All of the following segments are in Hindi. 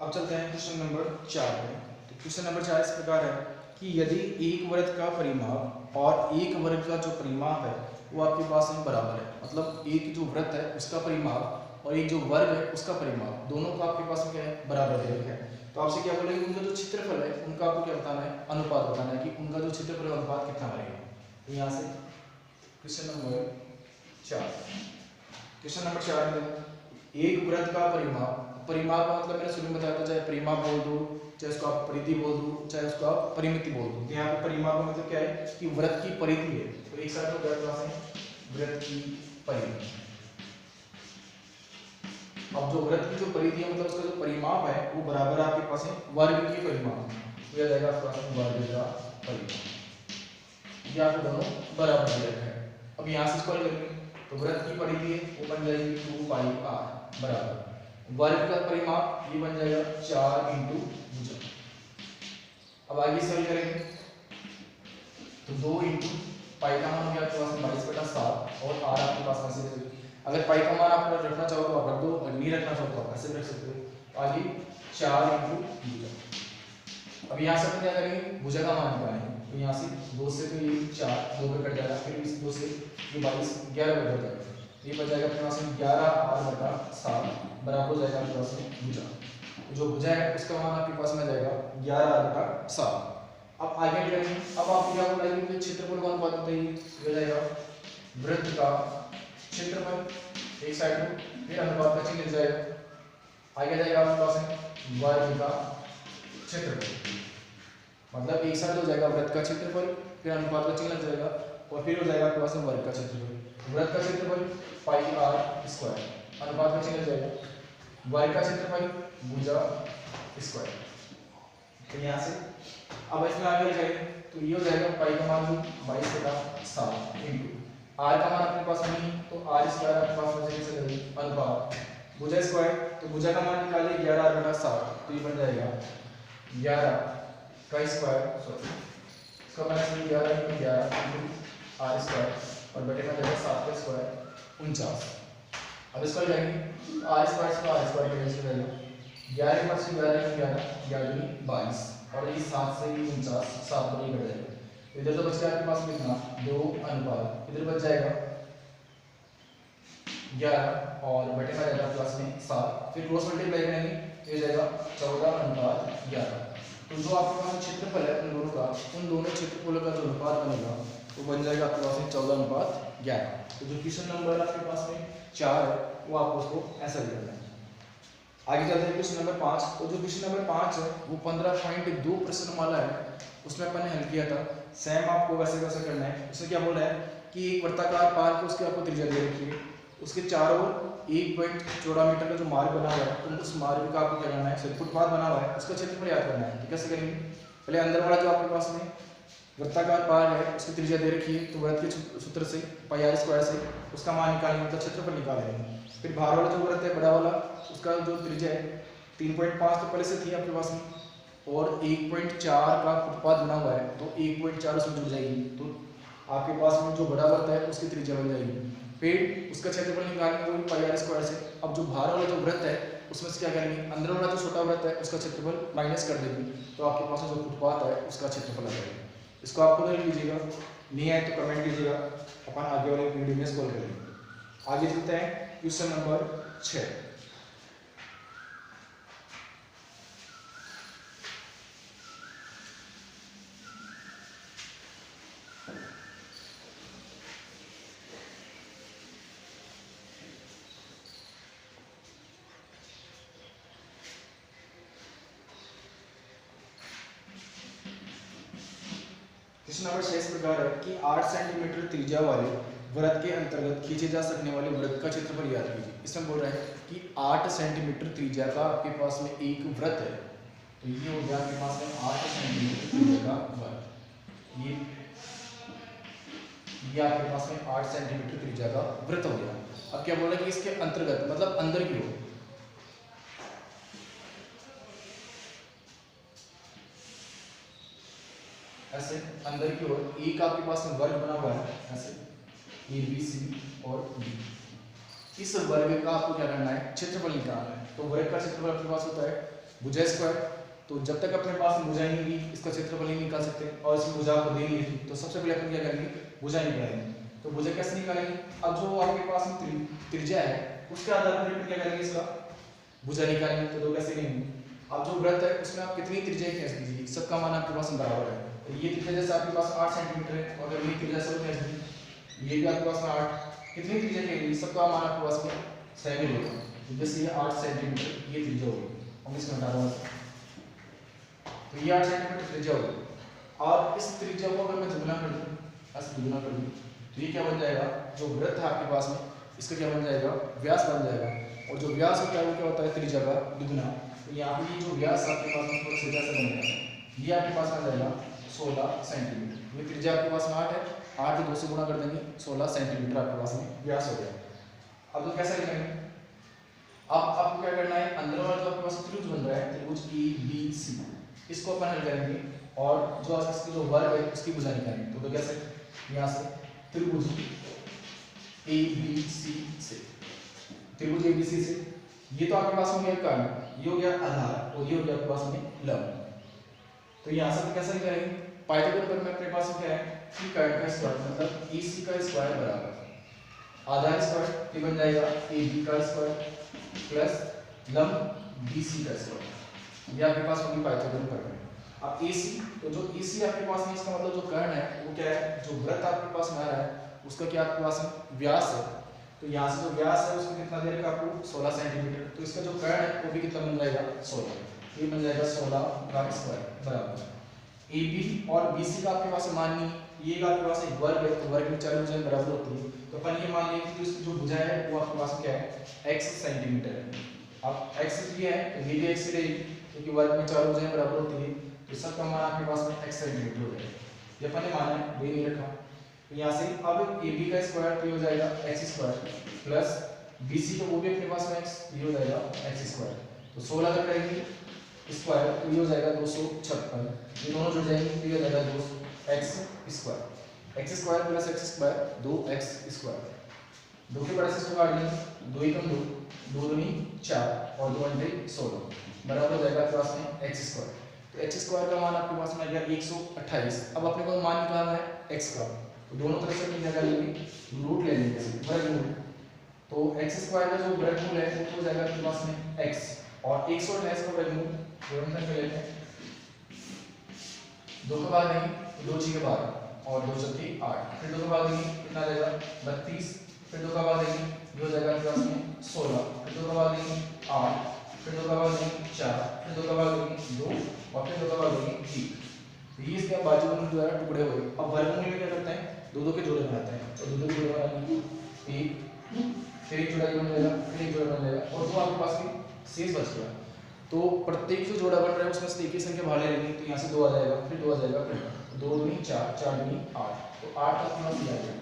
अब चलते हैं क्वेश्चन नंबर 4 में। तो क्वेश्चन नंबर 4 इस प्रकार है कि यदि एक वर्ग का परिमाप और एक वर्ग का जो परिमाप है वो आपके पास में बराबर है, मतलब एक जो वृत्त है उसका परिमाप और एक जो वर्ग है उसका परिमाप दोनों का आपके पास में क्या है, बराबर है। तो आपसे क्या बोलेंगे, उनका जो क्षेत्रफल है उनका आपको क्या बताना है, अनुपात बताना है कि उनका जो क्षेत्रफल अनुपात कितना बनेगा। तो यहाँ से क्वेश्चन नंबर 4, क्वेश्चन नंबर 4 में एक वृत्त का परिमाप, परिमाप का मतलब मैंने शुरू में बताया था, चाहे परिमाप बोल दो, चाहे उसको आप परिधि बोल दो, चाहे उसको आप परिमिति बोल दो। तो यहाँ पे परिमाप का मतलब क्या है कि वृत्त की परिधि है। तो एक साथ हो गया वृत्त की परिधि। अब जो वृत्त की जो परिधि है मतलब उसका जो परिमाप है वो बराबर आपके पास है वर्ग के परिमाप। तो यह जाएगा आपके पास वर्ग का परिमाप। ये आपको दोनों बराबर दे रखा है। अब यहाँ से इसको करेंगे तो वृत्त की परिधि है वो बन जाएगी 2πr बराबर वर्ग का परिमाप ये बन जाएगा 4 इंटू भुजा। अब आगे सॉल्व करेंगे तो 2 इंटू पाई का मान हो गया आपके पास 22/7 और आर आपके पास में से अगर पाई का मान आप रखना चाहो तो आप रख दो और नहीं रखना चाहो तो आप ऐसे रख सकते हो। आगे 4 इंटू भुजा। अब यहाँ से अपन क्या करेंगे, भुजा का मान निकालेंगे। तो यहाँ से 2 से तो ये 4 2 पे कट जाएगा, फिर इस 2 से ये 22 11 पे कट जाएगा। ये बच जाएगा अपने पास में 11r/7 बराबर हो जाएगा आपके पास में भुजा। तो जो भुजा है उसका मान आपके पास में जाएगा 11r/7। अब आगे करेंगे, अब आप क्या बोलेंगे कि क्षेत्रफल का अनुपात बताइए। ये जाएगा वृत्त का क्षेत्रफल एक साइड में, फिर अनुपात का चिन्ह जाएगा। आगे जाएगा आपके पास में वर्ग का क्षेत्रफल, मतलब एक साइड हो जाएगा वृत्त का क्षेत्रफल, फिर अनुपात का चिन्ह लग जाएगा और फिर हो जाएगा आपके पास में वर्ग का क्षेत्रफल। वृत्त का क्षेत्रफल πr², अनुपात का चिन्ह जाएगा वर्ग का क्षेत्रफल भुजा स्क्वायर। तो यहाँ से अब इसमें आगे जाएंगे तो ये हो जाएगा पाई का मान 22/7 इंटू आर का मान अपने पास नहीं तो r² आपके पास में जैसे अनुपात भुजा स्क्वायर। तो भुजा का मान निकालिए 11r/7, तो ये बन जाएगा 11 का स्क्वायर, सॉरी इसका मान 11 इंटू 11 इंटू r² और बटे में जाएगा 7 का स्क्वायर 49। अब इसको जाएंगे r² से r² कैंसिल कर लो, 11 के पास 11 इंटू 11 22 और ये 7 से 49 7 पर ही कट जाएगा। इधर तो बच गया आपके पास कितना 2 अनुपात, इधर बच जाएगा 11 और बटे में जाएगा प्लस में 7, फिर क्रॉस मल्टीप्लाई करेंगे ये जाएगा 14/11। तो जो आपके पास क्षेत्रफल है उन दोनों क्षेत्रफलों का जो अनुपात बनेगा वो बन जाएगा आपके पास में 14/11। तो जो क्वेश्चन नंबर आपके पास में 4 है वो आपको उसको ऐसा लिखना है। आगे चलते हैं क्वेश्चन नंबर 5। तो जो क्वेश्चन नंबर 5 है वो 15.2 प्रश्नमाला है, उसमें अपन ने हल किया था। सेम आपको वैसे वैसे करना है। उसमें क्या बोल रहा है कि एक वृत्ताकार पार्क उसके आपको त्रिज्या दे रखी है, उसके चारों ओर 1.14 मीटर का जो मार्ग बना हुआ है, तो उस मार्ग का आपको क्या करना है, फुटपाथ बना हुआ है उसका क्षेत्रफल याद करना है। तो कैसे करेंगे, पहले अंदर वाला जो आपके पास में वृत्ताकार पार्क है उसकी त्रिज्या दे रखी है, तो वृत्त के सूत्र से πr² से उसका मान निकालेंगे, मतलब क्षेत्रफल निकालेंगे। फिर बाहर वाला जो वृत्त है बड़ा वाला उसका जो त्रिज्या है 3.5 तो पहले से थी आपके पास में, और 1.4 का फुटपाथ बना हुआ है तो 1.4 उसमें जुड़ जाएगी, तो आपके पास में जो बड़ा वृत्त है उसकी त्रिज्या बन जाएगी। फिर उसका क्षेत्रफल निकालेंगे वही πr² से। अब जो बाहर वाला जो वृत्त है उसमें से क्या करेंगे, अंदर वाला जो छोटा वृत्त है उसका क्षेत्रफल माइनस कर देंगे, तो आपके पास जो फुटपाथ है उसका क्षेत्रफल आ जाएगा। इसको आप खुद लीजिएगा, नहीं आए तो कमेंट कीजिएगा, अपन आगे वाले वीडियो में सॉल्व करेंगे। आगे चलते हैं क्वेश्चन नंबर 6। क्वेश्चन नंबर 6 इस प्रकार है कि 8 सेंटीमीटर त्रिज्या वाले वृत्त के अंतर्गत खींचे जा सकने वाले वृत्त का क्षेत्रफल याद कीजिए। इसमें बोल रहा है कि 8 सेंटीमीटर त्रिज्या का आपके पास में एक वृत्त है, तो ये हो गया आपके पास में 8 सेंटीमीटर त्रिज्या का वृत्त। ये आपके पास में 8 सेंटीमीटर त्रिज्या का वृत्त हो गया। अब क्या बोल रहा है कि इसके अंतर्गत मतलब अंदर की ओर ऐसे अंदर की ओर एक आपके पास में वर्ग बना हुआ है ऐसे ABC और D। इस वर्ग का आपको क्या करना है, क्षेत्रफल निकालना है। तो वर्ग का क्षेत्रफल आपके पास होता है भुजा स्क्वायर। तो जब तक अपने पास भुजा नहीं होगी इसका क्षेत्रफल नहीं निकाल सकते, और इसमें भुजा को दे नहीं थी तो सबसे पहले अपन क्या करेंगे, भुजा निकालेंगे। तो भुजा कैसे निकालेंगे, अब जो आपके पास में त्रिज्या है उसके आधार पर अपन क्या करेंगे, इसका भुजा निकालेंगे। तो दो कैसे लेंगे, अब जो वृत्त है उसमें आप कितनी त्रिज्या खींच दीजिए, सबका मान आपके पास बराबर है। तो ये त्रिज्या जैसे आपके पास 8 सेंटीमीटर है, और अगर ये त्रिज्या सब खींच दीजिए, ये भी आपके पास में 8, कितनी त्रिज्या खींच सबका मान आपके पास में 7 होगा। तो जैसे ये 8 सेंटीमीटर ये त्रिज्या होगी, हम इसमें हटा रहा हूं, तो ये 8 सेंटीमीटर त्रिज्या होगी। और इस त्रिज्या को अगर मैं दुगना कर दूं, ऐसे दुगना कर दूं, तो ये क्या बन जाएगा, जो वृत्त है आपके पास में इसका क्या बन जाएगा, व्यास बन जाएगा। और जो व्यास होता है वो क्या होता है, त्रिज्या का दुगना। तो यहाँ पे जो व्यास आपके पास में थोड़ा सीधा से बनेगा, ये आपके पास आ जाएगा 16 सेंटीमीटर। ये त्रिज्या आपके पास में 8 है, 8 को 2 से गुणा कर देंगे, 16 सेंटीमीटर आपके पास में व्यास हो गया। अब तो कैसे लिखेंगे, अब आपको क्या करना है, अंदर वाला जो आपके पास त्रिभुज बन रहा है, त्रिभुज ABC, इसको अपन हल करेंगे, और जो इसकी जो वर्ग है उसकी भुजा निकालेंगे। तो कैसे, यहाँ से त्रिभुज ABC से, त्रिभुज ABC से, ये तो आपके पास में कर्ण, ये हो गया आधार, और ये हो गया आपके पास में लंब। तो यहाँ से कैसे करेंगे, पाइथागोरस में अपने पास क्या है कि कर्ण का स्क्वायर मतलब AC का स्क्वायर बराबर आधार स्क्वायर, ये बन जाएगा AB का स्क्वायर प्लस लंब BC का स्क्वायर। ये आपके पास होगी पाइथागोरस प्रमेय। अब AC, तो जो AC आपके पास में इसका मतलब जो कर्ण है वो क्या है, जो वृत्त आपके पास में आ रहा है उसका क्या आपके पास में व्यास है। तो यहाँ से जो व्यास है उसको कितना दे रखा आपको 16 सेंटीमीटर। तो इसका जो कर्ण है वो भी कितना बन जाएगा 16, ये बन जाएगा 16 का स्क्वायर बराबर AB और BC का आपके पास मान नहीं, ये आपके पास एक वर्ग है, तो वर्ग में चारों भुजाएं बराबर होती है। तो अपन ये मान लें कि इसकी जो भुजा है वो आपके पास क्या है x सेंटीमीटर है। अब x दिया है तो ये भी x रहेगी, क्योंकि वर्ग में चारों भुजाएं बराबर होती है, तो सबका मान आपके पास में x सेंटीमीटर हो जाएगा। ये अपन ने माना है, ये नहीं रखा। तो यहाँ से अब AB का स्क्वायर हो जाएगा x स्क्वायर प्लस BC का वो भी अपने पास में x, ये हो जाएगा x स्क्वायर। तो 16 का करेंगे स्क्वायर तो ये हो जाएगा 256, ये दोनों जुड़ जाएंगे तो ये हो जाएगा 2x square plus x square 2x square. 2 के बड़े से इसको काट लेंगे, 2 एकम 2, 2 दूनी 4 और 2 अंडे 16 बराबर हो जाएगा आपके पास में x स्क्वायर। तो x स्क्वायर का मान आपके पास में आ गया 128। अब अपने को मान निकालना है x का, तो दोनों तरफ से अपनी जगह लेंगे, रूट ले लेंगे वर्गमूल। तो x स्क्वायर का जो वर्गमूल है वो हो जाएगा आपके पास में x, और 128 का वर्गमूल गुणनखंड कर लेते हैं, 2 के बाद नहीं 2 जी के बाद, और 2 चौथी 8, फिर 2 के बाद नहीं कितना जाएगा 32, फिर 2 का बाद नहीं ये हो जाएगा आपके पास में 16, फिर 2 का बाद नहीं 8, फिर 2 का बाद नहीं 4, फिर 2 का बाद नहीं 2, और फिर 2 का बाद नहीं 1। तो ये इसके बाजू में जो है टुकड़े हुए। अब वर्गमूल में क्या करते हैं, 2 के जोड़े बनाते हैं, तो 2 के जोड़े बनाएंगे 1, फिर एक जोड़ा बन जाएगा, फिर एक जोड़ा बन जाएगा, और 2 आपके पास में शेष बच गया। तो प्रत्येक जो जोड़ा बन रहा है उसमें से एक ही संख्या बाहर ले लेंगे, तो यहाँ से 2 आ जाएगा, फिर 2 आ जाएगा, फिर 2 दूनी 4, 4 दूनी 8, तो 8 आपके पास आ जाएगा।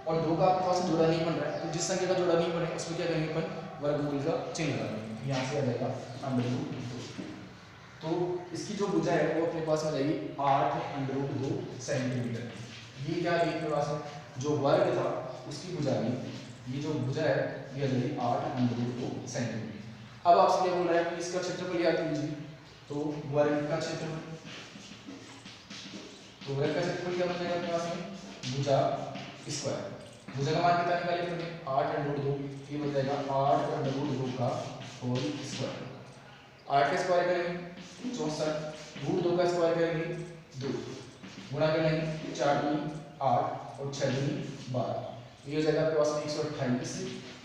और 2 का आपके पास जोड़ा नहीं बन रहा है, तो जिस संख्या का जोड़ा नहीं बने उसमें क्या करेंगे अपन वर्गमूल का चिन्ह लगाएंगे, यहाँ से आ जाएगा √2। तो इसकी जो भुजा है वो अपने पास आ जाएगी 8√2 सेंटीमीटर। ये क्या है आपके पास है जो वर्ग था उसकी भुजा में, ये जो भुजा है ये आ जाएगी 8√2 सेंटीमीटर। अब आपसे क्या बोल रहा है कि इसका क्षेत्रफल याद कीजिए, तो वर्ग का क्षेत्रफल, तो वर्ग का क्षेत्रफल क्या बन जाएगा अपने पास में भुजा स्क्वायर। भुजा का मान कितना निकालेंगे हमने 8√2, ये बन जाएगा 8√2 का होल स्क्वायर। 8 का स्क्वायर करेंगे 64, √2 का स्क्वायर करेंगे 2, गुणा करेंगे 4 दूनी 8 और 6 दूनी 12, ये हो जाएगा आपके पास में 128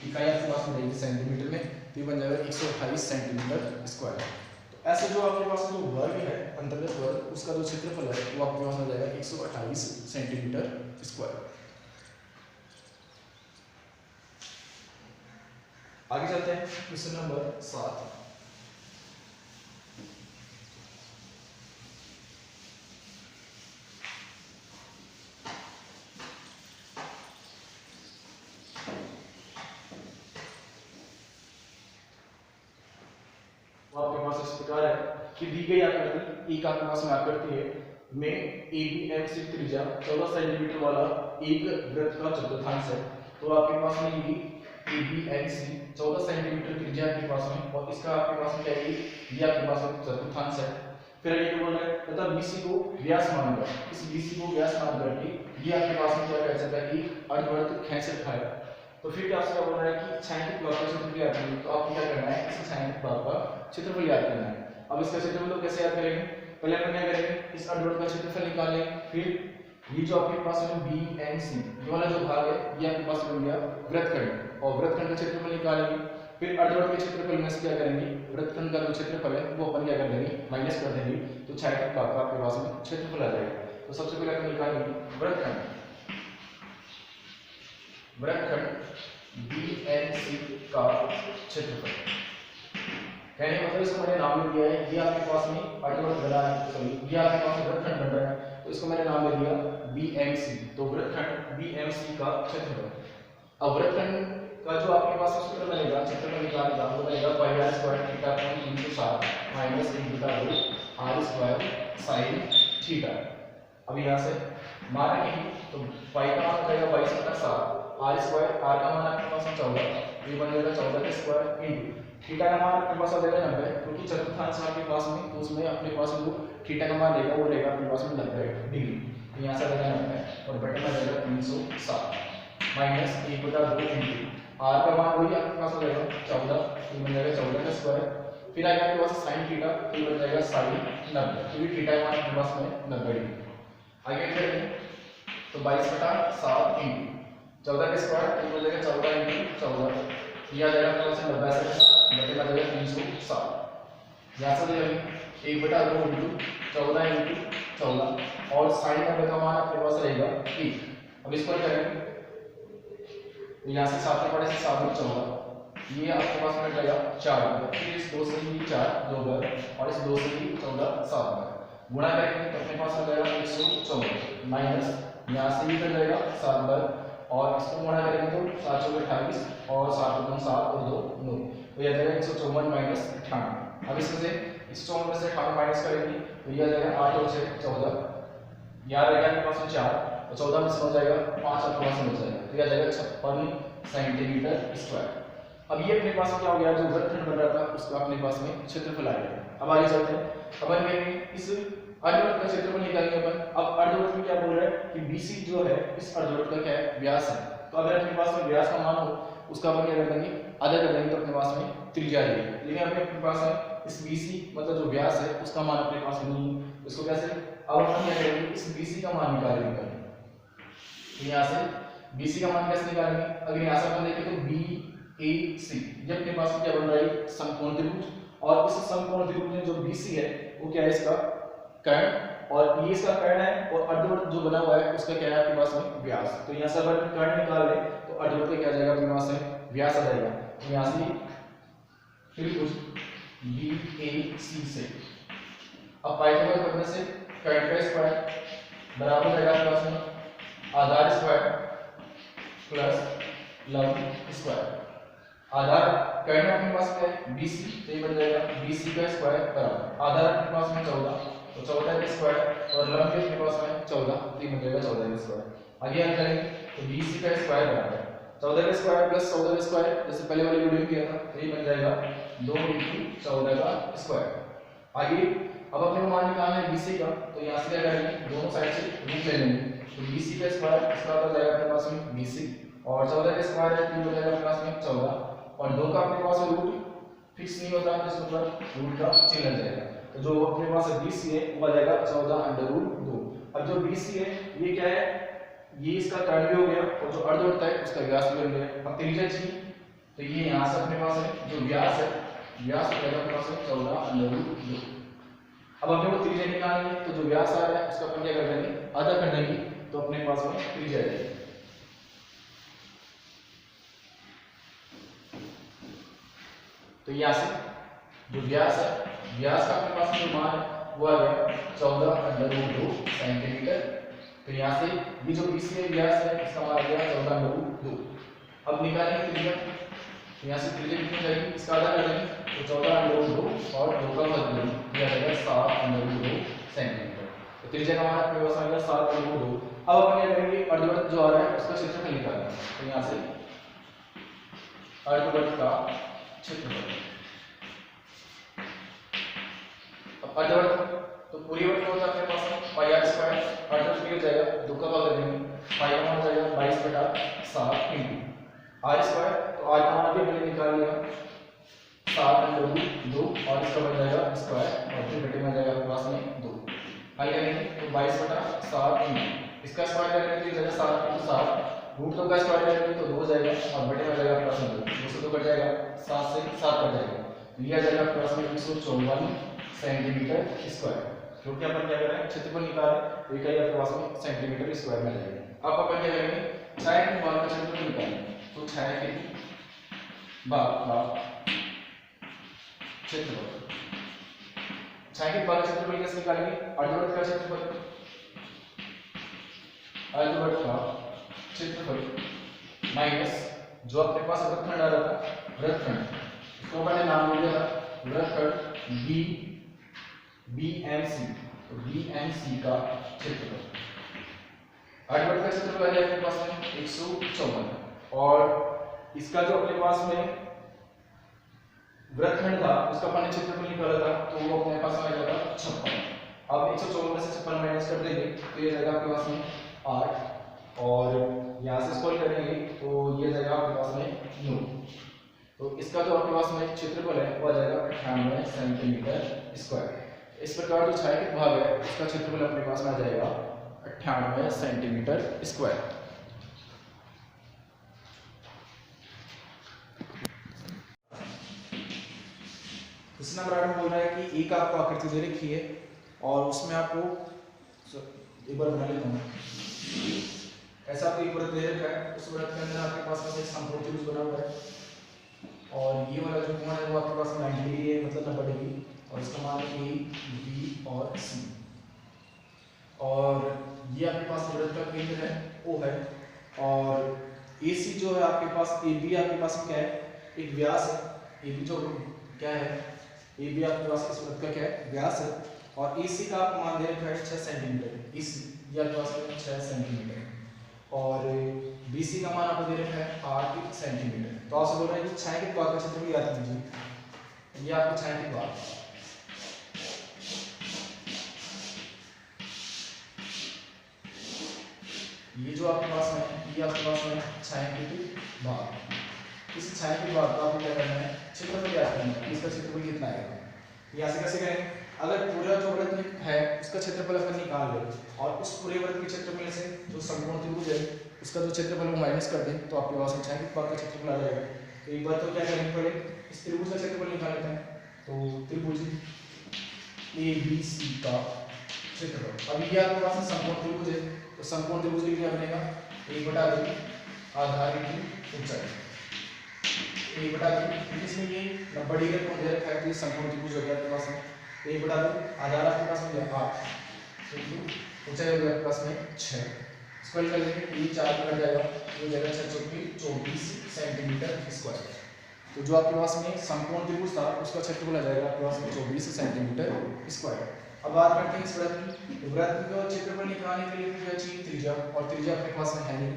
इकाई आपके पास में रहेगी सेंटीमीटर में, तो ये बन जाएगा 128 सेंटीमीटर स्क्वायर। तो ऐसे जो आपके पास जो वर्ग है अंतर्गत वर्ग उसका जो क्षेत्रफल है वो आपके पास हो जाएगा 128 सेंटीमीटर स्क्वायर। आगे चलते हैं क्वेश्चन नंबर 7। आपके पास इस प्रकार है कि दी गई आकृति एक आपके पास में आकृति है में ABM से त्रिज्या 14 सेंटीमीटर वाला एक वृत्त का चतुर्थांश है। तो आपके पास में ये A B and C 14 centimetre त्रिज्या आपके पास में, और इसका आपके पास में क्या है, ये आपके पास में चतुर्थांश है। फिर ये बोल रहा है तथा BC को व्यास मानकर, इस BC को व्यास मानकर के ये आपके पास में क्या कह सकता है कि अर्धवृत्त खींच रखा है। तो फिर आपसे क्या बोल रहा है कि छायांकित भाग का क्षेत्रफल याद करें, तो आपको क्या करना है, इस छायांकित भाग का क्षेत्रफल याद करना है। अब इसका क्षेत्रफल कैसे याद करेंगे, पहले हम क्या करेंगे, इस अर्धवृत्त का क्षेत्रफल निकालेंगे। फिर ये जो आपके पास में बी एंड सी ये वाला जो भाग है ये आपके पास बन गया वृत्तखंड, और वृत्तखंड का क्षेत्रफल निकालेंगे। फिर अर्धवृत्त के क्षेत्रफल में से क्या करेंगे, वृत्तखंड का जो क्षेत्रफल है वो अपन क्या कर देंगे, माइनस कर देंगे, तो छायांकित भाग का आपके पास में क्षेत्रफल आ जाएगा। तो सबसे पहले अपन निकालेंगे वृत्तखंड बी एंड सी का क्षेत्रफल। कहने का मतलब इसको मैंने नाम ले दिया है, ये आपके पास में अर्धवृत्त बना है, सॉरी ये आपके पास में वृत्तखंड बन रहा है, तो इसको मैंने नाम ले दिया BMC। तो वृत्तखंड BMC का क्षेत्रफल। अब वृत्तखंड का जो आपके पास सूत्र बनेगा, क्षेत्रफल निकालने वो बनेगा पाई r स्क्वायर थीटा कोण 360 माइनस 1 बटा 2 r स्क्वायर sin थीटा। अब यहां से मान रखेंगे तो पाई का मान हो जाएगा 22 बटा 7, r स्क्वायर r का मान आपके पास में 14, ये बन जाएगा 14 का स्क्वायर इनटू थीटा का मान आपके पास आ जाएगा 90, क्योंकि चतुर्थांश आपके पास में, तो उसमें अपने पास जो थीटा का मान रहेगा वो रहेगा अपने पास में 90 डिग्री, तो यहाँ से आ जाएगा 90 और बटे में आ जाएगा 307 माइनस 1 बटा 2 इंटू r का मान वही आपके पास हो जाएगा 14, तो बन जाएगा 14 का स्क्वायर। फिर आगे आपके पास sin थीटा, तो ये बन जाएगा sin 90, क्योंकि थीटा का मान आपके पास में 90 डिग्री। आगे करेंगे तो 22 बटा 7 इंटू 14 का स्क्वायर, तो बन जाएगा 14 इंटू 14, यह आ जाएगा आपके पास 90 से बटे में आ जाएगा 307। यहाँ से देखिए 1 बटा 2 इंटू 14 इंटू 14 और sin 90 का मान आपके पास रहेगा 1। अब इसको करेंगे तो यहाँ से 7 बटे से 7 में 14, ये आपके पास में रहेगा 4, फिर इस 2 से भी 4 2 बार और इस 2 से भी 14 7 बार गुणा करेंगे तो अपने पास आ जाएगा 114 माइनस यहाँ से भी कर जाएगा 7 बार और इसको गुणा करेंगे तो 7 चौके 28 और 7 दूनी 7 और 2 9, तो यह आ जाएगा 154 माइनस 98। अब इसमें से 154 में से 98 माइनस करेंगे तो यह आ जाएगा 8 और 6 14, यहाँ रहेगा आपके पास में 4, तो 14 में से हो जाएगा 5 और 5 से हो जाएगा, तो यह आ जाएगा 56 सेंटीमीटर स्क्वायर। अब ये अपने पास क्या हो गया, जो वृत्तखंड बन रहा था उसका अपने पास में क्षेत्रफल आ गया। अब आगे चलते हैं, अपन कहेंगे इस अर्धवृत्त का क्षेत्रफल निकालेंगे अपन। अब अर्धवृत्त में क्या बोल रहा है कि BC जो है इस अर्धवृत्त का क्या है, व्यास है, तो अगर अपने पास में व्यास का मान हो उसका अपन क्या कर देंगे, आधा कर देंगे, तो अपने पास में त्रिज्या आ जाएगी। लेकिन अभी अपने पास है इस BC मतलब जो व्यास है उसका मान अपने पास नहीं है, इसको कैसे, अब अपन क्या करेंगे, इस BC का मान निकालेंगे। तो यहाँ से BC का मान कैसे निकालेंगे, अगर यहाँ से अपन देखें तो BAC ये अपने पास में क्या बन रहा है, समकोण त्रिभुज, और इस समकोण त्रिभुज में जो BC है वो क्या है, इसका कर्ण, और ये इसका कर्ण है, और अर्धवृत्त जो बना हुआ है उसका क्या है आपके पास में व्यास। तो यहाँ से अगर कर्ण निकाल ले तो अर्धवृत्त का क्या आ जाएगा अपने पास में व्यास आ जाएगा। तो यहाँ से त्रिभुज BAC से अब पाइथागोरस करने से कर्ण का स्क्वायर बराबर हो जाएगा आपके पास में आधार स्क्वायर प्लस लंब स्क्वायर। आधार कर्ण अपने पास क्या है BC, तो ये बन जाएगा BC का स्क्वायर बराबर आधार अपने पास में 14, तो 14 का स्क्वायर और लंब भी अपने पास में 14, तो ये बन जाएगा 14 का स्क्वायर। आगे हम करेंगे तो BC का स्क्वायर बराबर 14 का स्क्वायर प्लस 14 का स्क्वायर, जैसे पहले वाली वीडियो में किया था, तो ये बन जाएगा 2 × 14 का स्क्वायर। आगे अब अपने को मान निकालना है BC का, तो यहाँ से क्या करेंगे, दोनों साइड से रूट ले लेंगे, तो BC का स्क्वायर इसका हो जाएगा अपने पास में BC और 14 का स्क्वायर है, तो हो जाएगा अपने पास में 14 और 2 का अपने पास रूट फिक्स नहीं होता, जिसके ऊपर रूट का चिन्ह लग जाएगा। तो जो अपने पास BC है वो आ जाएगा 14√2। अब जो BC है ये क्या है, ये इसका कर्ण भी हो गया और जो अर्धवृत्त है उसका व्यास भी बन गया। अब त्रिज्या चाहिए, तो ये यहाँ से अपने पास है जो व्यास है, व्यास हो जाएगा अपने पास 14√2। अब अपने को त्रिज्या निकालनी है, तो जो व्यास आ रहा है उसका अपन क्या कर देंगे, आधा कर देंगे, तो अपने पास में त्रिज्या आ जाएगी। तो यहाँ से जो व्यास है, व्यास का अपने पास जो मान है वो आ गया 14√2 सेंटीमीटर। तो यहाँ से ये जो BC है व्यास है इसका मान आ गया 14√2। अब निकालेंगे त्रिज्या, तो यहाँ से त्रिज्या कितनी जाएगी, इसका आधा कर देंगे, तो 14√2 और 2 का वर्ग ये आ जाएगा 7√2 सेंटीमीटर। तो त्रिज्या का मान आपके पास आ गया 7√2। अब अपन क्या करेंगे, अर्धवृत्त जो आ रहा है उसका क्षेत्रफल निकालना है। तो यहाँ से अर्धवृत्त का क्षेत्रफल। अब अर्धवृत्त तो पूरी वृत्त होता है अपने पास पाई आर स्क्वायर, अर्धवृत्त हो जाएगा 2 का भाग देंगे, पाई का मान हो जाएगा 22/7 इंटू आर स्क्वायर, तो आर का मान भी हमने निकाल लिया 7/2 और इसका बन जाएगा स्क्वायर और फिर बटे में जाएगा आपके पास में 2। हल करेंगे तो 22/7 इंटू इसका स्क्वायर करेंगे तो जाएगा 7 × 7, रूट 2 का स्क्वायर करेंगे तो 2 हो जाएगा और बटे में जाएगा आपके पास में 2 से 2 कट जाएगा, 7 से 7 कट जाएगा, तो यह आ जाएगा आपके पास में 154 सेंटीमीटर स्क्वायर। क्योंकि अपन क्या कर रहे हैं क्षेत्रफल निकाल रहे हैं, तो इकाई आपके पास में सेंटीमीटर स्क्वायर में आ जाएगा। अब अपन क्या करेंगे छाया के भाग का क्षेत्रफल निकालेंगे, तो छाया के भाग का क्षेत्रफल, छाया के भाग का क्षेत्रफल कैसे निकालेंगे, अर्धवृत्त का क्षेत्रफल, अर्धवृत्त का क्षेत्रफल माइनस जो अपने पास वृत्तखंड आ रहा था, वृत्तखंड इसको मैंने नाम दिया था वृत्तखंड BMC, तो BMC का क्षेत्रफल, अर्धवृत्त का क्षेत्रफल है अपने पास में 154 और इसका जो अपने पास में वृत्तखंड था उसका अपन ने क्षेत्रफल निकाला था तो वो अपने पास में आ जाएगा 56। अब 154 में से 56 माइनस कर देंगे तो ये जाएगा आपके पास में 8 और यहाँ से सॉल्व करेंगे तो ये जाएगा आपके पास में 9, तो इसका जो आपके पास में क्षेत्रफल है वो आ जाएगा 98 सेंटीमीटर स्क्वायर। इस प्रकार जो छायांकित भाग है उसका क्षेत्रफल अपने पास में आ जाएगा 98 सेंटीमीटर स्क्वायर। इस नंबर में बोल रहा है कि एक आपको आकृति दे रखी है और उसमें आपको एक बार बना लेता हूँ, ऐसा आपको एक वृत्त दे रखा है, उस वृत्त के अंदर आपके पास में एक समकोण त्रिभुज बना हुआ है और ये वाला जो कोण है वो आपके पास में 90 डिग्री है, मतलब 90 डिग्री, और इसका मान है A, B और C और ये आपके पास वृत्त का केंद्र है O है और AC जो है आपके पास AB आपके पास क्या है एक व्यास है, AB जो क्या है AB आपके पास इस वृत्त का क्या है व्यास है और AC का आपको मान दे रखा है 6 सेंटीमीटर, इस ये आपके पास 6 सेंटीमीटर और BC का मान आपको दे रखा है 8 सेंटीमीटर। तो आपसे बोल रहे हैं कि छायांकित भाग का क्षेत्रफल ज्ञात कीजिए, ये आपको छायांकित भाग, ये जो आपके पास है ये आपके पास है छायांकित भाग, इस छायांकित भाग का आपको क्या करना है क्षेत्रफल ज्ञात करना है, इसका क्षेत्रफल कितना आएगा, यहाँ से कैसे करेंगे, अगर पूरा जो वृत्त है उसका क्षेत्रफल अपन निकाल ले और उस पूरे वृत्त के क्षेत्रफल से जो समकोण त्रिभुज है उसका जो क्षेत्रफल वो माइनस कर दें तो आपके पास छायांकित भाग का क्षेत्रफल आ जाएगा। तो एक बार तो क्या करेंगे पहले इस त्रिभुज का क्षेत्रफल निकाल लेते हैं, तो त्रिभुज ABC का क्षेत्रफल, अब ये आपके पास में समकोण त्रिभुज है तो समकोण त्रिभुज के लिए क्या बनेगा 1/2 आधार की ऊंचाई, 1/2 इसमें ये 90 डिग्री कोण दे रखा है तो ये समकोण त्रिभुज हो गया आपके पास में 1/2 आधार आपके पास में 8 ऊंचाई हो गया आपके पास में 6, स्क्वायर कर लेंगे ये 4 कट जाएगा, ये जाएगा 6 × 24 सेंटीमीटर स्क्वायर। तो जो आपके पास में समकोण त्रिभुज था उसका क्षेत्रफल आ जाएगा आपके पास में 24 सेंटीमीटर स्क्वायर। अब बात करते हैं इस वृत्त की, तो वृत्त का क्षेत्रफल निकालने के लिए क्या चाहिए त्रिज्या, और त्रिज्या अपने पास में है नहीं,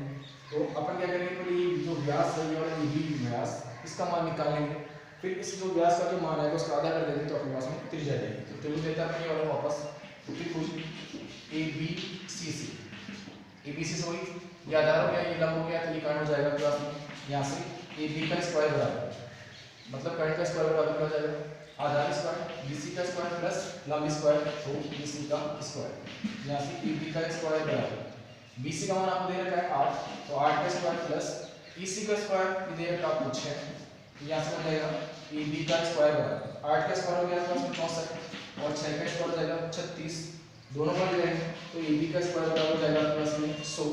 तो अपन क्या करेंगे पहले ये जो व्यास है ये वाला AB व्यास इसका मान निकाल लेंगे, फिर इस जो व्यास का जो मान है उसका आधा कर देंगे तो अपने पास में त्रिज्या जाएगी। तो त्रिभुज लेते हैं ये वाला वापस, त्रिभुज ABC से ABC से वही ये आधार हो गया ये लंब हो गया तो ये कर्ण हो जाएगा आपके पास में यहाँ से AB का स्क्वायर बराबर मतलब कर्ण का स्क्वायर बराबर क्या हो जाएगा आधार स्क्वायर BC का स्क्वायर प्लस लंब स्क्वायर तो BC का स्क्वायर, यहाँ से AB का स्क्वायर बराबर BC का मान आपको दे रखा है 8 तो 8 का स्क्वायर प्लस EC का स्क्वायर दे रखा है आपको 6, यहाँ से बन जाएगा AB का स्क्वायर बराबर 8 का स्क्वायर हो गया आपके पास में 64 और 6 का स्क्वायर हो जाएगा 36, दोनों को ले जाएंगे तो AB का स्क्वायर बराबर हो जाएगा आपके पास में 100।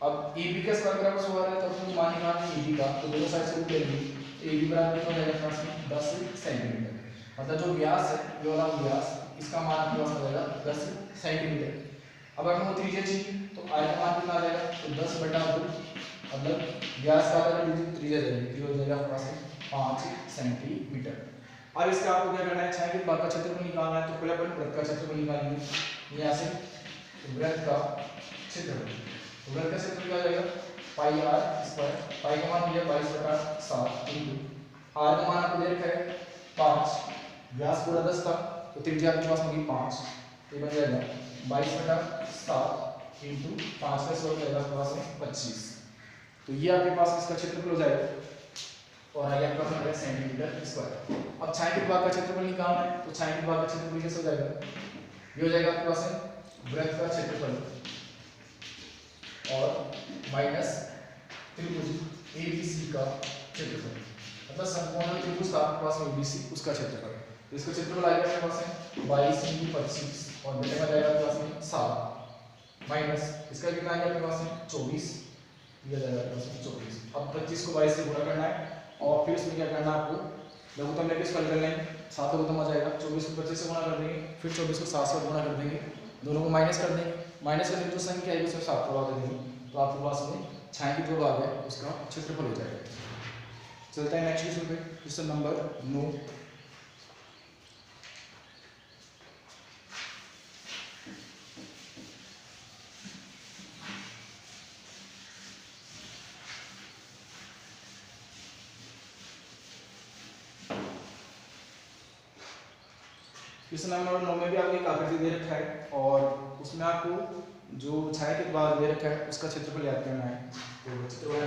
अब AB का स्क्वायर बराबर 100 आ रहा है तो अपने मान निकालना है AB का, तो दोनों साइड से रूट ले लेंगे AB बराबर हो जाएगा पास में 10 सेंटीमीटर, मतलब जो व्यास है ये वाला व्यास इसका मान आपके पास हो जाएगा 10 सेंटीमीटर। अब अगर हमको त्रिज्या चाहिए तो r का मान कितना आ जाएगा तो 10/2 मतलब व्यास का आधा त्रिज्या जाएगी हो जाएगा आपके पास में 5 सेंटीमीटर। अब इसका आपको क्या करना है छायांकित भाग का क्षेत्रफल निकालना है, तो पहले अपन वृत्त का क्षेत्रफल निकालेंगे, यहाँ से वृत्त का क्षेत्रफल, तो वृत्त का क्षेत्रफल क्या हो जाएगा पाई आर स्क्वायर, पाई का मान दिया 22/7 इंटू आर का मान आपको दे रखा है 5, व्यास पूरा 10 था तो त्रिज्या आपके पास होगी 5, तो ये बन जाएगा 22/7 इंटू 5 का स्क्वायर जाएगा आपके पास में 25। तो ये आपके पास इसका क्षेत्रफल हो जाएगा और आगे आपके पास हो जाएगा सेंटीमीटर स्क्वायर। अब छायांकित भाग का क्षेत्रफल निकालना है तो छायांकित भाग का क्षेत्रफल कैसे हो जाएगा, ये हो जाएगा आपके पास में वृत्त का क्षेत्रफल और माइनस त्रिभुज ABC का क्षेत्रफल, मतलब संपूर्ण त्रिभुज का आपके पास में ABC उसका क्षेत्रफल। तो इसका क्षेत्रफल आएगा आपके पास में 22 × 25 और बटे में जाएगा आपके पास में 7 माइनस इसका कितना आएगा आपके पास में 24, ये जाएगा आपके पास में 24। अब 25 को 22 से गुणा करना है और फिर इसमें क्या करना है आपको लघुत्तम लेके इसको हल कर लेंगे, 7 लघुत्तम आ जाएगा, 24 को 25 से गुणा कर देंगे, फिर 24 को 7 से गुणा कर देंगे, दोनों को माइनस कर देंगे, माइनस करने की जो संख्या आएगी उसमें 7 को दे देंगे, तो आपके पास में छायांकित जो भाग है उसका क्षेत्रफल हो जाएगा। चलते हैं नेक्स्ट क्वेश्चन पे, क्वेश्चन नंबर 9। क्वेश्चन नंबर 9 में भी आपको एक आकृति दे रखा है और उसमें आपको जो छायांकित भाग दे रखा है उसका क्षेत्रफल याद करना है। तो क्षेत्रफल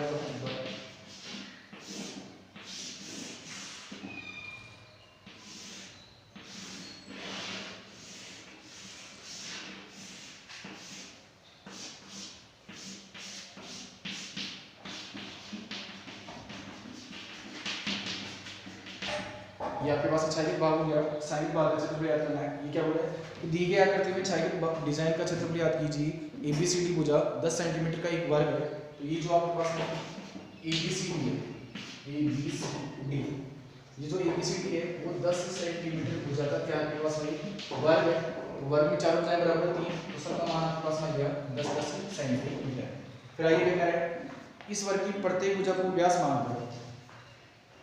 ये आपके पास छायांकित भाग हो गया, छायांकित भाग का क्षेत्रफल याद करना है। ये क्या बोला है कि दी गई आकृति में छायांकित डिजाइन का क्षेत्रफल याद कीजिए। ABCD भुजा 10 सेंटीमीटर का एक वर्ग है, तो ये जो आपके पास ABCD है, ABCD ये जो ABCD है वो 10 सेंटीमीटर भुजा का क्या आपके पास में वर्ग है, तो वर्ग में चारों भुजाएं बराबर 3, तो सबका मान आपके पास में गया 10 सेंटीमीटर। फिर आइए क्या करें, इस वर्ग की प्रत्येक भुजा को व्यास मानकर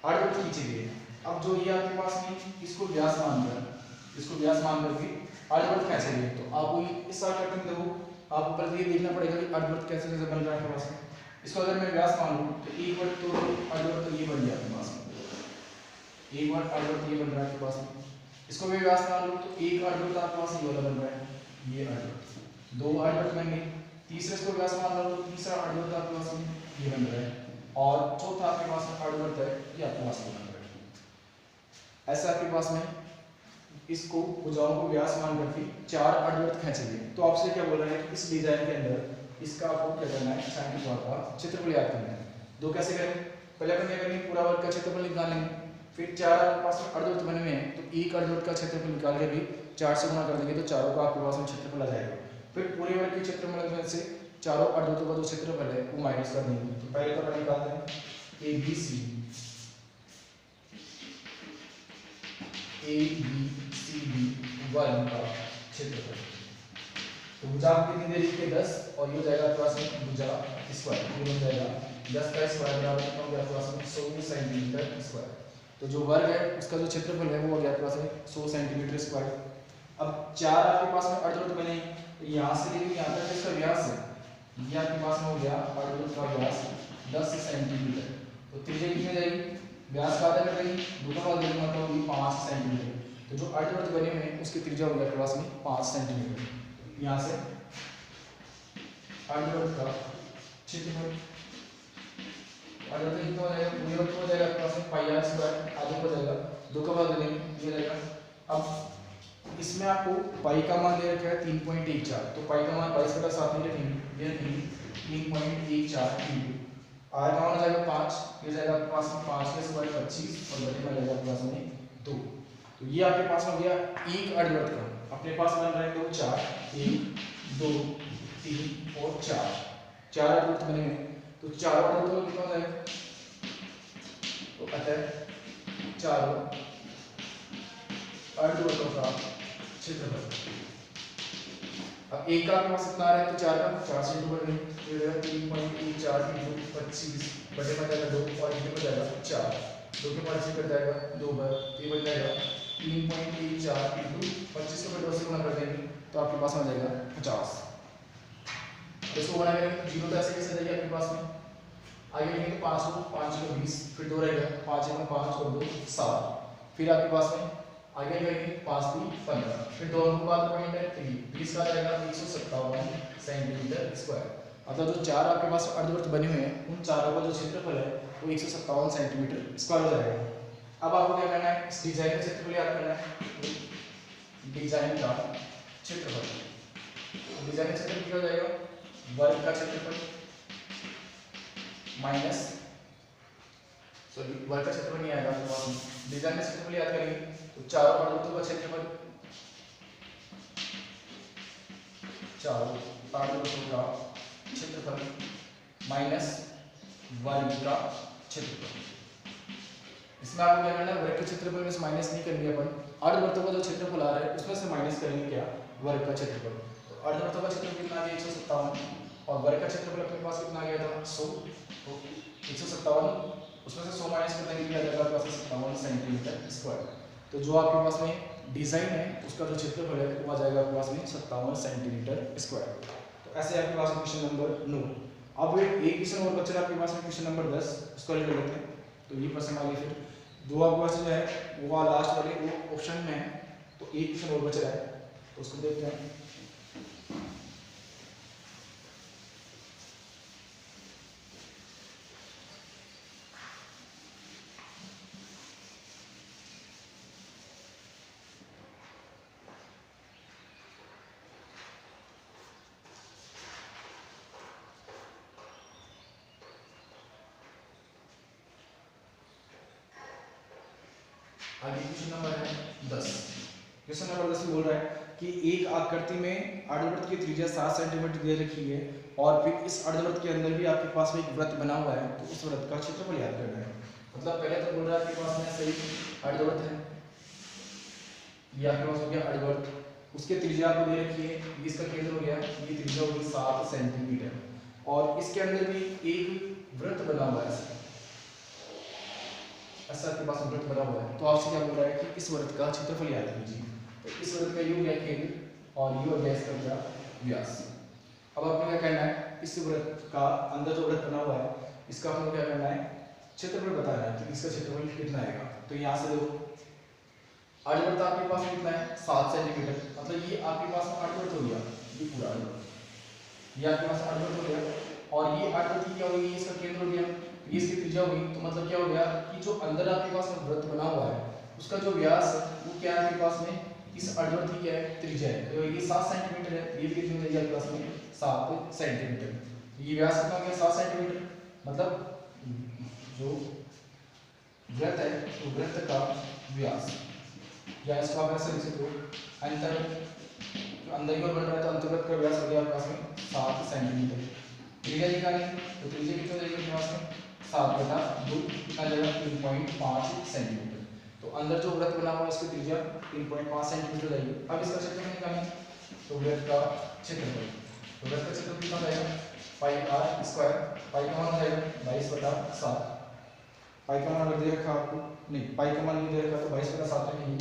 अर्धवृत्त खींचेंगे। अब जो ये आपके पास में इसको व्यास मानकर भी अर्धवृत्त खींचेंगे, तो आपको इस आकृति में देखो आपको पहले ये देखना पड़ेगा कि अर्धवृत्त कैसे कैसे बन रहा है आपके पास में। इसको अगर मैं व्यास मान लूं तो एक बार तो अर्धवृत्त ये बन गया आपके पास में, एक बार अर्धवृत्त ये बन रहा है आपके पास में। इसको मैं व्यास मान लूं तो एक अर्धवृत्त आपके पास ये वाला बन रहा है, ये अर्धवृत्त, दो अर्धवृत्त बन गए। तीसरे इसको व्यास मान लो तो तीसरा अर्धवृत्त आपके पास में ये बन रहा है और चौथा आपके पास में अर्धवृत्त है ये आपके पास में बन रहा है। ऐसा आपके पास में इसको भुजाओं को व्यास मान करके 4 अर्धवृत्त खींचेंगे। तो आपसे क्या बोल रहा है कि इस डिजाइन के अंदर इसका आपको क्या करना है, छायांकित भाग का क्षेत्रफल याद करना है। दो कैसे करें, पहले अपन क्या करेंगे पूरा वर्ग का क्षेत्रफल निकालेंगे, फिर 4 आपके पास में अर्धवृत्त बने हुए हैं तो एक अर्धवृत्त का क्षेत्रफल निकाल के भी 4 से गुणा कर देंगे तो चारों का आपके पास में क्षेत्रफल आ जाएगा। फिर पूरे वर्ग के क्षेत्रफल में से चारों अर्धवृत्तों का जो क्षेत्रफल है वो माइनस कर देंगे। तो पहले तो अपन निकालते हैं ABCD वर्ग का क्षेत्रफल। तो भुजा कितनी दे रही है 10 और ये हो जाएगा आपके पास में भुजा स्क्वायर, ये बन जाएगा 10 का स्क्वायर बराबर कितना हो गया आपके पास में 100 सेंटीमीटर स्क्वायर। तो जो वर्ग है उसका जो क्षेत्रफल है वो हो गया आपके पास में 100 सेंटीमीटर स्क्वायर। अब 4 आपके पास में अर्धवृत्त बने, तो यहाँ से लेकर यहाँ तक इसका व्यास है, ये आपके पास में हो गया अर्धवृत्त का व्यास 10 सेंटीमीटर। तो त्रिज्या कितनी जाएगी, व्यास का आधा कर देंगे, दूसरा वाला देंगे मतलब होगी 5 सेंटीमीटर। तो जो अर्धवृत्त बने हुए हैं उसकी त्रिज्या हो गया आपके पास में 5 सेंटीमीटर। यहाँ से अर्धवृत्त का क्षेत्रफल अर्धवृत्त कितना हो जाएगा, पूरे वृत्त हो जाएगा आपके पास में पाई आर स्क्वायर, आगे हो जाएगा 2 का भाग देंगे ये जाएगा। अब इसमें आपको पाई का मान दे रखा है 3.14, तो पाई का मान 22/7 में रखेंगे, ये 3.14 इंटू आर का मान हो जाएगा 5, ये जाएगा आपके पास में 5 के स्क्वायर 25 और बटे में जाएगा आपके पास में 2। तो ये आपके पास में हो गया एक अर्धवृत्त का, अपने पास बन रहे हैं तो 4, 1 2 3 और 4 अर्धवृत्त बने हैं। तो चारों अर्धवृत्तों का कितना हो जाएगा, तो अतः चारों अर्धवृत्तों का क्षेत्रफल। अब एक का आपके पास कितना आ रहा है, तो 4 का 4 से इंटू कर देंगे, ये हो जाएगा 3.14 इंटू 25 बटे में जाएगा 2 और इंटू में जाएगा 4, 2 के 5 से कट जाएगा 2 बार, ये बन जाएगा 3.14 इंटू 25 को 2 से गुणा कर देंगे तो आपके पास आ जाएगा 50। इसको गुणा करेंगे तो 0 तो ऐसे कैसे जाएगी आपके पास में, आगे लेंगे तो 5 को 5 को 20, फिर 2 रहेगा, 5 में 5 और 2 7, फिर आपके पास में आगे करेंगे 5 3 15, फिर दोनों के बाद पॉइंट है 3, 20 का जाएगा 157 सेंटीमीटर स्क्वायर। मतलब जो चार आपके पास अर्धवृत्त बने हुए हैं उन चारों का जो क्षेत्रफल है वो 157 सेंटीमीटर स्क्वायर हो जाएगा। अब आपको क्या करना है, इस डिजाइन का क्षेत्रफल याद करना है, डिजाइन का क्षेत्रफल, डिजाइन का क्षेत्रफल क्या हो जाएगा, वर्ग का क्षेत्रफल माइनस, सॉरी वर्ग का क्षेत्रफल नहीं आएगा आपके पास में, डिजाइन का क्षेत्रफल याद करेंगे तो चारों अर्धवृत्तों का क्षेत्रफल, चारों अर्धवृत्तों का क्षेत्रफल माइनस वर्ग का क्षेत्रफल। इसमें आपको क्या करना है, वर्ग के क्षेत्रफल में से माइनस नहीं करेंगे अपन, अर्धवृत्तों का जो क्षेत्रफल आ रहा है उसमें से माइनस करेंगे क्या, वर्ग का क्षेत्रफल। तो अर्धवृत्तों का क्षेत्रफल कितना आ गया 157 और वर्ग का क्षेत्रफल अपने पास कितना आ गया था 100, तो 157 उसमें से 100 माइनस कर देंगे आ जाएगा आपके पास 57 सेंटीमीटर स्क्वायर। तो जो आपके पास में डिजाइन है उसका जो क्षेत्रफल है वो आ जाएगा आपके पास में 57 सेंटीमीटर स्क्वायर। तो ऐसे आपके पास क्वेश्चन नंबर 9। अब एक क्वेश्चन और बचा आपके पास में क्वेश्चन नंबर 10, उसको ले लेते हैं। तो ये प्रश्न आगे फिर दो आपके पास जो है वो लास्ट वाले वो ऑप्शन में है, तो एक क्वेश्चन और बच रहा है तो उसको देखते हैं। आगे क्वेश्चन नंबर है 10। क्वेश्चन नंबर 10 में बोल रहा है कि एक आकृति में अर्धवृत्त की त्रिज्या 7 सेंटीमीटर दे रखी है और फिर इस अर्धवृत्त के अंदर भी आपके पास में एक वृत्त बना हुआ है, तो उस वृत्त का क्षेत्रफल याद करना है। मतलब पहले तो बोल रहा है आपके पास में सही अर्धवृत्त है, ये आपके पास हो गया अर्धवृत्त, उसके त्रिज्या आपको दे रखी है, इसका केंद्र हो गया, ये त्रिज्या होगी 7 सेंटीमीटर और इसके अंदर भी एक वृत्त बना हुआ है, ऐसा आपके पास वृत्त बना हुआ है। तो आपसे क्या बोल रहा है कि इस वृत्त का क्षेत्रफल याद कीजिए। तो इस वृत्त का ये हो गया केंद्र और ये हो गया इसका क्या व्यास। अब आपको क्या करना है, इस वृत्त का अंदर जो वृत्त बना हुआ है इसका आपको क्या करना है, क्षेत्रफल बताना है कि इसका क्षेत्रफल कितना आएगा। तो यहाँ से देखो अर्धवृत्त आपके पास कितना है 7 सेंटीमीटर, मतलब ये आपके पास अर्धवृत्त हो गया, ये पूरा अर्धवृत्त, ये आपके पास अर्धवृत्त हो गया और ये अर्धवृत्त क्या हो गया, इसका केंद्र हो गया, ये इसकी त्रिज्या हुई। तो मतलब क्या हो गया कि जो अंदर आपके पास में वृत्त बना हुआ है उसका जो व्यास है वो क्या है आपके पास में, इस अर्धवृत्त की क्या है त्रिज्या है, तो ये 7 सेंटीमीटर है, ये भी कितनी हो जाएगी आपके पास में 7 सेंटीमीटर। ये व्यास कितना हो गया 7 सेंटीमीटर, मतलब जो वृत्त है तो वृत्त का व्यास, या इसको आप ऐसे लिख सकते हो अंतर, अंदर की ओर बन रहा है तो अंतर्वृत्त का व्यास हो गया आपके पास में 7 सेंटीमीटर। त्रिज्या निकालें तो त्रिज्या कितनी हो जाएगी आपके पास में 7/2 कितना जाएगा 3.5 सेंटीमीटर। तो अंदर जो वृत्त बना हुआ है इसकी त्रिज्या 3.5 सेंटीमीटर जाएगी। अब इसका क्षेत्रफल निकालें तो वृत्त का क्षेत्रफल, तो वृत्त का क्षेत्रफल कितना जाएगा पाई r स्क्वायर, पाई का मान जाएगा 22/7, पाई का मान दे रखा आपको, नहीं पाई का मान नहीं दे रखा तो 22/7 रखेंगे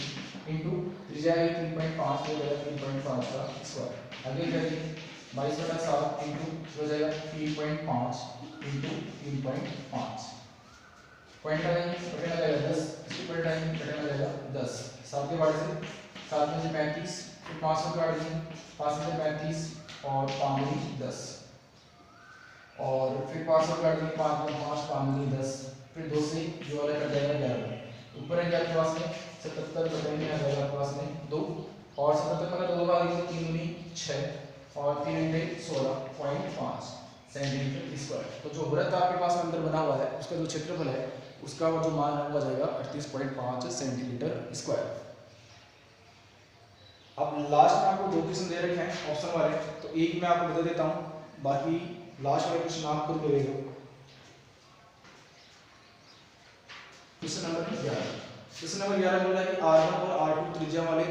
इनटू त्रिज्या है 3.5 हो जाएगा 3.5 का स्क्वायर। आगे करेंगे 22/7 इनटू हो जाएगा 3.5 इनटू 3.5, पॉइंट आ जाएंगे बटन आ जाएगा 10, इसके पॉइंट आएंगे बटन आ जाएगा 10, 7 के बाद से 7 में से 35, फिर 5 में काट देंगे 5 में से 35 और 5 में 10 और फिर 5 में काट देंगे 5 में 5 5 में 10, फिर 2 से जो वाला कट जाएगा 11, ऊपर है आपके पास में 77 बटन में आ जाएगा आपके पास में 2 और 77 में 2 बार 3 दूनी 6 और 3 × 16.5 सेंटीमीटर स्क्वायर। तो जो वृत्त आपके पास अंदर बना हुआ है उसका जो क्षेत्रफल है उसका जो मान है वो आ जाएगा 38.5 सेंटीमीटर स्क्वायर। अब लास्ट में आपको 2 क्वेश्चन दे रखे हैं ऑप्शन वाले, तो एक मैं आपको बता देता हूं, बाकी लास्ट वाले क्वेश्चन आप खुद करिएगा। क्वेश्चन नंबर 11, क्वेश्चन नंबर 11 बोल रहा है कि R1 और R2 त्रिज्या वाले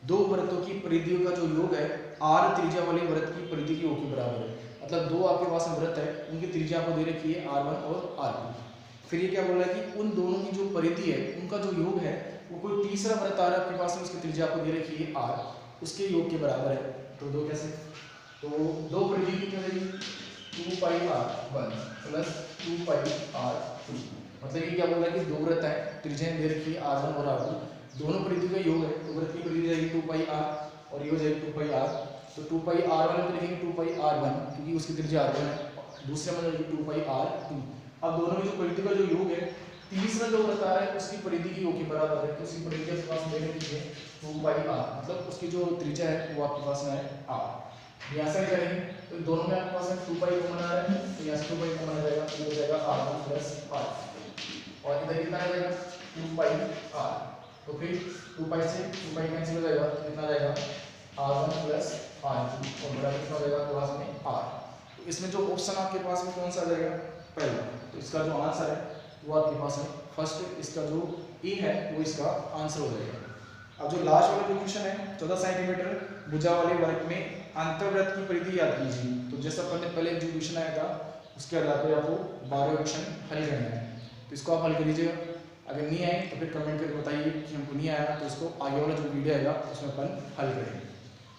दो वृत्तों की परिधियों का जो योग है R त्रिज्या वाले वृत्त की परिधि के योग के बराबर है। मतलब दो आपके पास वृत्त है उनकी त्रिज्या आपको दे रखी है R1 और R2, फिर ये क्या बोल रहा है कि उन दोनों की जो परिधि है उनका जो योग है वो कोई तीसरा वृत्त आ रहा है आपके पास में, उसकी त्रिज्या आपको दे रखी है R, उसके योग के बराबर है। तो दो कैसे, तो दो परिधि की क्या रहेगी 2πr1 प्लस 2 पाई r2। मतलब ये क्या बोल रहा है कि दो वृत्त है, त्रिज्या दे रखी है r1 और r2, दोनों परिधि का योग है, तो वृत्त की परिधि जाएगी 2 पाई r और ये हो जाएगी 2 पाई r। तो 2 पाई r1 में लिखेंगे 2 पाई r1 क्योंकि उसकी त्रिज्या r1 है, दूसरे में जाएगी 2 पाई r2। अब दोनों की जो परिधि का जो योग है, तीसरा जो वृत्त आ रहा है उसकी परिधि की योग के बराबर है, तो उसकी परिधि के पास में लिखिए 2 पाई r, मतलब उसकी जो त्रिज्या है वो आपके पास में है r। यहाँ से करेंगे तो दोनों में आपके पास 2 पाई कॉमन आ रहा है, तो यहाँ से 2 पाई कॉमन आ जाएगा, तो हो जाएगा r1 प्लस r, और इधर कितना आ जाएगा 2 पाई r। तो फिर 2 पाई से 2 पाई कैंसिल हो जाएगा, तो कितना आ जाएगा r1 प्लस r2, और बराबर कितना हो जाएगा पास में r। तो इसमें जो ऑप्शन आपके पास में कौन सा आ जाएगा, पहला। तो इसका जो आंसर है वो आपके पास है फर्स्ट, इसका जो ए है वो इसका आंसर हो जाएगा। अब जो लास्ट वाला जो क्वेश्चन है 14 सेंटीमीटर भुजा वाले वर्ग में अंतर्वृत्त की परिधि याद कीजिए। तो जैसा अपन ने पहले जो क्वेश्चन आया था उसके आधार पर आपको 12 क्वेश्चन हल करना है, तो इसको आप हल कर लीजिएगा। अगर नहीं आए तो फिर कमेंट करके बताइए कि हमको नहीं आया, तो इसको आगे वाला जो वीडियो आएगा उसमें अपन हल करेंगे।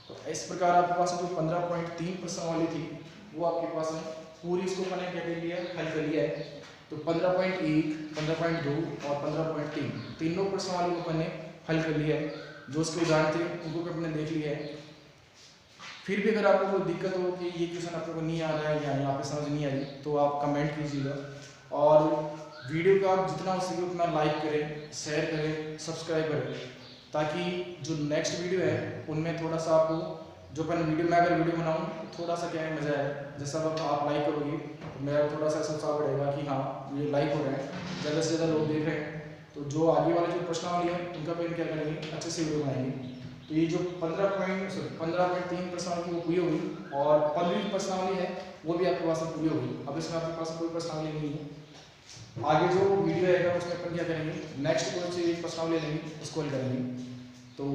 तो इस प्रकार आपके पास जो 15.3 प्रश्न वाली थी वो आपके पास है पूरी, इसको अपन ने क्या कर लिया, हल कर लिया है। तो 15.1, 15.2 और 15.3 तीनों प्रश्न वाली को अपन ने हल कर लिया है। जो उसके उदाहरण थे उनको भी अपने देख लिया है। फिर भी अगर आपको कोई दिक्कत हो कि ये क्वेश्चन आप लोगों को नहीं आ रहा है या यहाँ पे समझ नहीं आ रही, तो आप कमेंट कीजिएगा, और वीडियो को आप जितना हो सके उतना लाइक करें, शेयर करें, सब्सक्राइब करें, ताकि जो नेक्स्ट वीडियो है उनमें थोड़ा सा आपको जो अपन वीडियो में अगर वीडियो बनाऊँ तो थोड़ा सा क्या है मज़ा आए। जैसा आप लाइक करोगे तो मेरा थोड़ा सा उत्साह बढ़ेगा कि हाँ ये लाइक हो रहा है, ज़्यादा से ज़्यादा लोग देख रहे हैं। तो जो आगे वाले जो प्रश्नावली है उनका भी क्या करेंगे, अच्छे से वीडियो बनाएंगे। तो ये जो 15.3 प्रश्नावली वो पूरी होगी, और 15वीं प्रश्नावली है वो भी आपके पास पूरी होगी। अब इसमें आपके पास कोई प्रश्नावली नहीं है, आगे जो वीडियो आएगा उसमें अपन क्या करेंगे, नेक्स्ट कोई से एक प्रश्नावली लेंगे उसको हल करेंगे। तो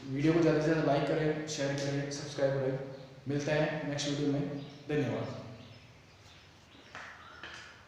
वीडियो को ज़्यादा से ज़्यादा लाइक करें, शेयर करें, सब्सक्राइब करें। मिलते हैं नेक्स्ट वीडियो में, धन्यवाद।